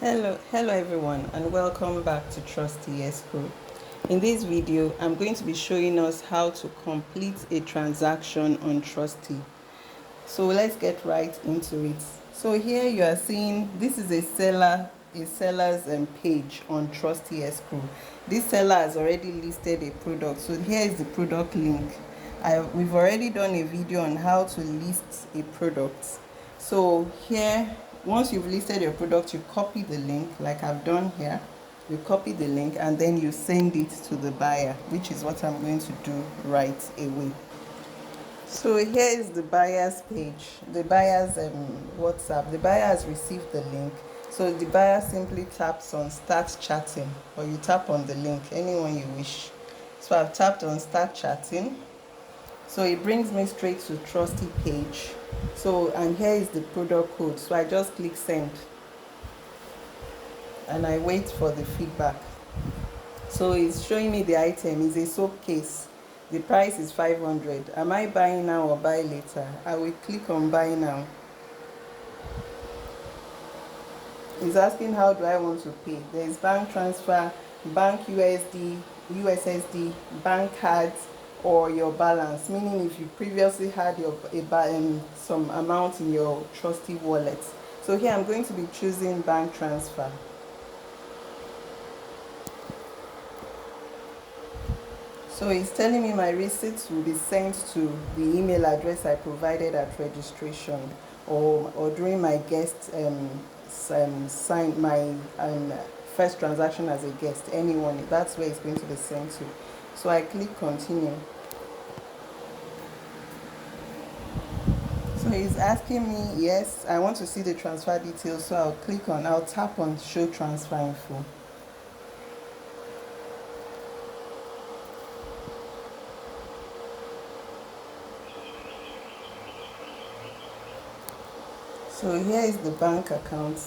Hello everyone, and welcome back to Trustee Escrow. In this video, I'm going to be showing us how to complete a transaction on Trustee. So let's get right into it. So here you are seeing this is a seller's page on Trustee Escrow. This seller has already listed a product. So here is the product link. We've already done a video on how to list a product. So here, once you've listed your product, you copy the link like I've done here. You copy the link and then you send it to the buyer, which is what I'm going to do right away. So here is the buyer's page, the buyer's WhatsApp. The buyer has received the link. So the buyer simply taps on start chatting, or you tap on the link, anyone you wish. So I've tapped on start chatting. So it brings me straight to Trustee page. So, and here is the product code. So I just click send and I wait for the feedback. So it's showing me the item is a soap case. The price is 500. Am I buying now or buy later? I will click on buy now. It's asking how do I want to pay. There is bank transfer, bank USSD, bank cards, or your balance, meaning if you previously had some amount in your Trustee wallet. So here I'm going to be choosing bank transfer. So it's telling me my receipts will be sent to the email address I provided at registration, or during my guest sign my first transaction as a guest. Anyone, that's where it's going to be sent to. So I click continue. So it's asking me, yes, I want to see the transfer details. So I'll tap on show transfer info. So here is the bank account.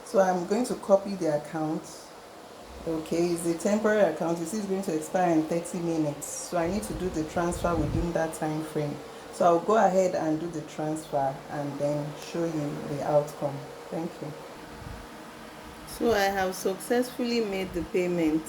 So I'm going to copy the account. Okay, it's a temporary account. This is going to expire in 30 minutes. So I need to do the transfer within that time frame. So I'll go ahead and do the transfer and then show you the outcome. Thank you. So I have successfully made the payment.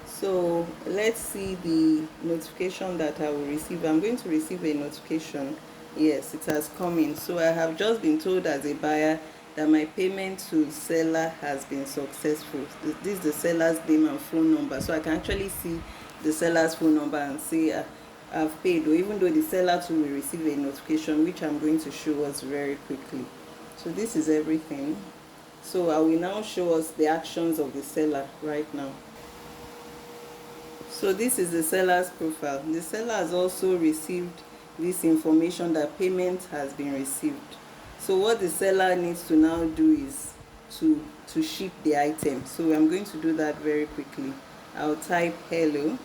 So let's see the notification that I will receive. I'm going to receive a notification. Yes, it has come in. So I have just been told as a buyer that my payment to seller has been successful. This is the seller's name and phone number. So I can actually see the seller's phone number and say I've paid, or even though the seller too will receive a notification, which I'm going to show us very quickly. So this is everything. So I will now show us the actions of the seller right now. So this is the seller's profile. The seller has also received this information that payment has been received. So what the seller needs to now do is to ship the item. So I'm going to do that very quickly. I'll type hello.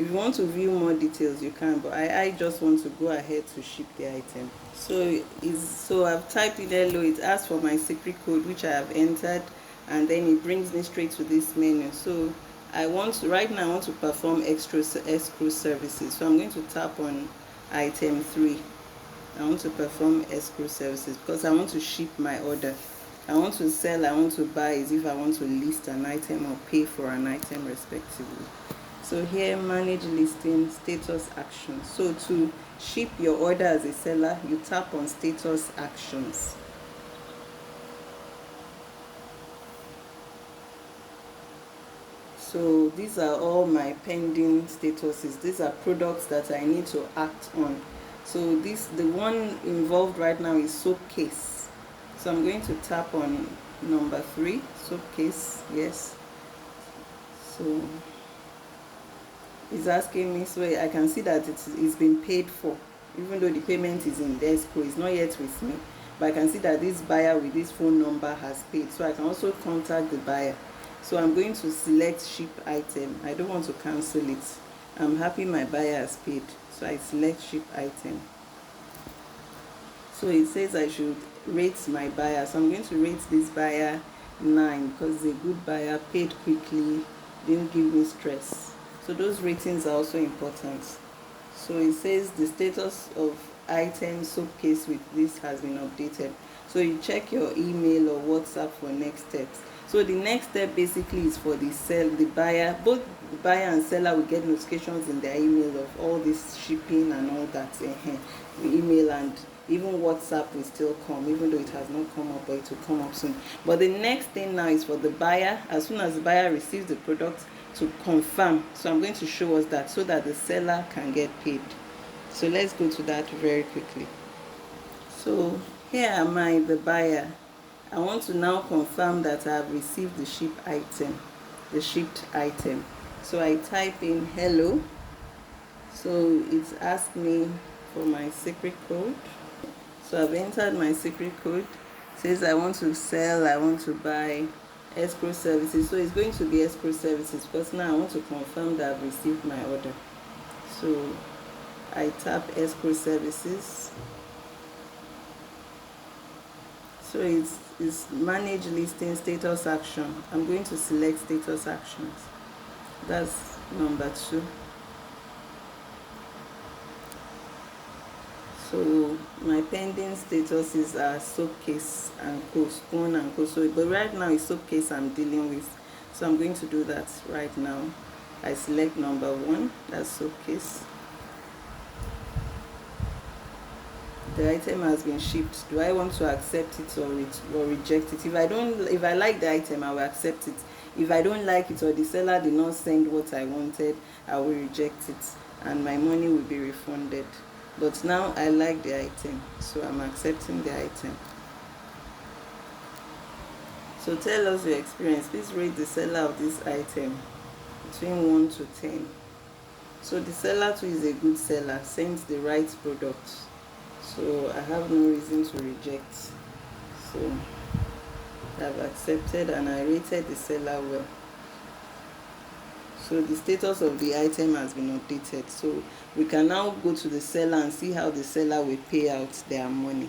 If you want to view more details, you can, but I just want to go ahead to ship the item. So I've typed in hello. It asks for my secret code, which I have entered, and then it brings me straight to this menu. So right now I want to perform escrow services. So I'm going to tap on item 3. I want to perform escrow services because I want to ship my order. I want to sell, I want to buy, as if I want to list an item or pay for an item respectively. So here, manage listing, status actions. So to ship your order as a seller, you tap on status actions. So these are all my pending statuses. These are products that I need to act on. So the one involved right now is soap case. So I'm going to tap on number 3, soap case. Yes. So it's asking me, so I can see that it's been paid for, even though the payment is in the escrow. It's not yet with me, but I can see that this buyer with this phone number has paid. So I can also contact the buyer. So I'm going to select ship item. I don't want to cancel it. I'm happy my buyer has paid. So I select ship item. So it says I should rate my buyer. So I'm going to rate this buyer 9 because he's a good buyer, paid quickly, didn't give me stress. So those ratings are also important. So it says the status of item soap case with this has been updated. So you check your email or WhatsApp for next steps. So the next step basically is for the buyer. Both the buyer and seller will get notifications in their email of all this shipping and all that. The email and even WhatsApp will still come, even though it has not come up, but it will come up soon. But the next thing now is for the buyer, as soon as the buyer receives the product, to confirm. So I'm going to show us that so that the seller can get paid. So let's go to that very quickly. So here am I, the buyer. I want to now confirm that I have received the shipped item. So I type in hello. So it's asked me for my secret code. So I've entered my secret code. It says I want to sell, I want to buy escrow services. So it's going to be escrow services because now I want to confirm that I've received my order. So I tap escrow services. So it's manage listing status action. I'm going to select status actions. That's number 2. So my pending status is soap case and co, spoon and co. So, but right now it's soap case I'm dealing with. So I'm going to do that right now. I select number 1, that's soap case. The item has been shipped. Do I want to accept it or reject it? If I like the item, I will accept it. If I don't like it or the seller did not send what I wanted, I will reject it and my money will be refunded. But now I like the item, so I'm accepting the item. So tell us your experience. Please rate the seller of this item between 1 to 10. So the seller too is a good seller, sends the right product. So I have no reason to reject. So I've accepted and I rated the seller well. So the status of the item has been updated. So we can now go to the seller and see how the seller will pay out their money.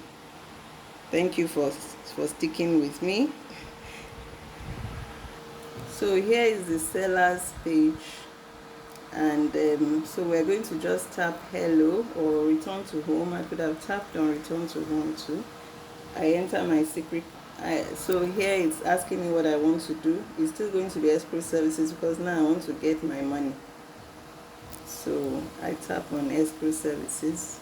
Thank you for sticking with me. So here is the seller's page. And so we're going to just tap hello or return to home. I could have tapped on return to home too. I enter my secret. So here it's asking me what I want to do. It's still going to be escrow services because now I want to get my money. So I tap on escrow services.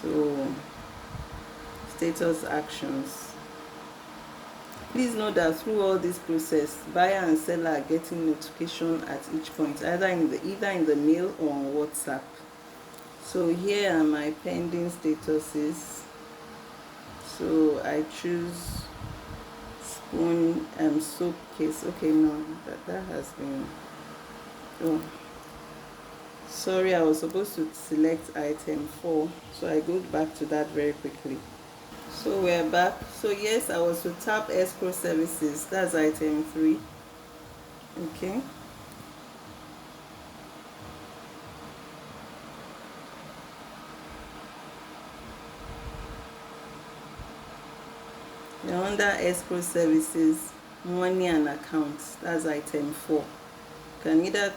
So status actions. Please note that through all this process, buyer and seller are getting notification at each point, either in the mail or on WhatsApp. So here are my pending statuses. So I choose spoon and soap case. Okay, no, that has been. Oh, sorry, I was supposed to select item 4. So I go back to that very quickly. So we're back. So yes, I was to tap escrow services. That's item 3. Okay. Now under escrow services, money and accounts. That's item 4. You can either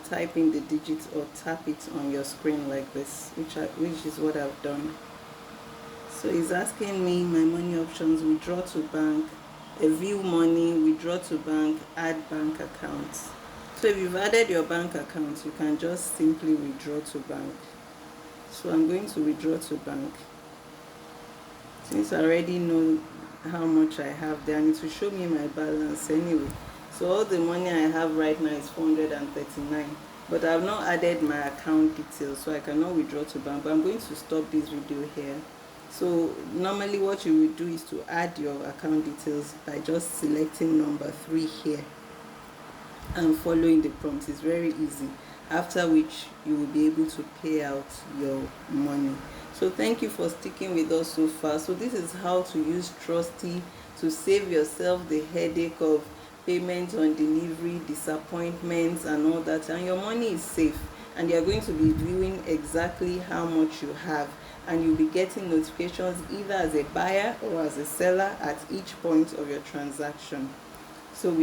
type in the digits or tap it on your screen like this, which is what I've done. So it's asking me my money options: withdraw to bank, view money, withdraw to bank, add bank accounts. So if you've added your bank account, you can just simply withdraw to bank. So I'm going to withdraw to bank. Since I already know how much I have there, and it will show me my balance anyway. So all the money I have right now is 439. But I've not added my account details, so I cannot withdraw to bank. But I'm going to stop this video here. So normally what you will do is to add your account details by just selecting number 3 here and following the prompts. It's very easy, after which you will be able to pay out your money. So thank you for sticking with us so far. So this is how to use Trustee to save yourself the headache of payment on delivery, disappointments and all that, and your money is safe, and you're going to be viewing exactly how much you have, and you'll be getting notifications either as a buyer or as a seller at each point of your transaction. So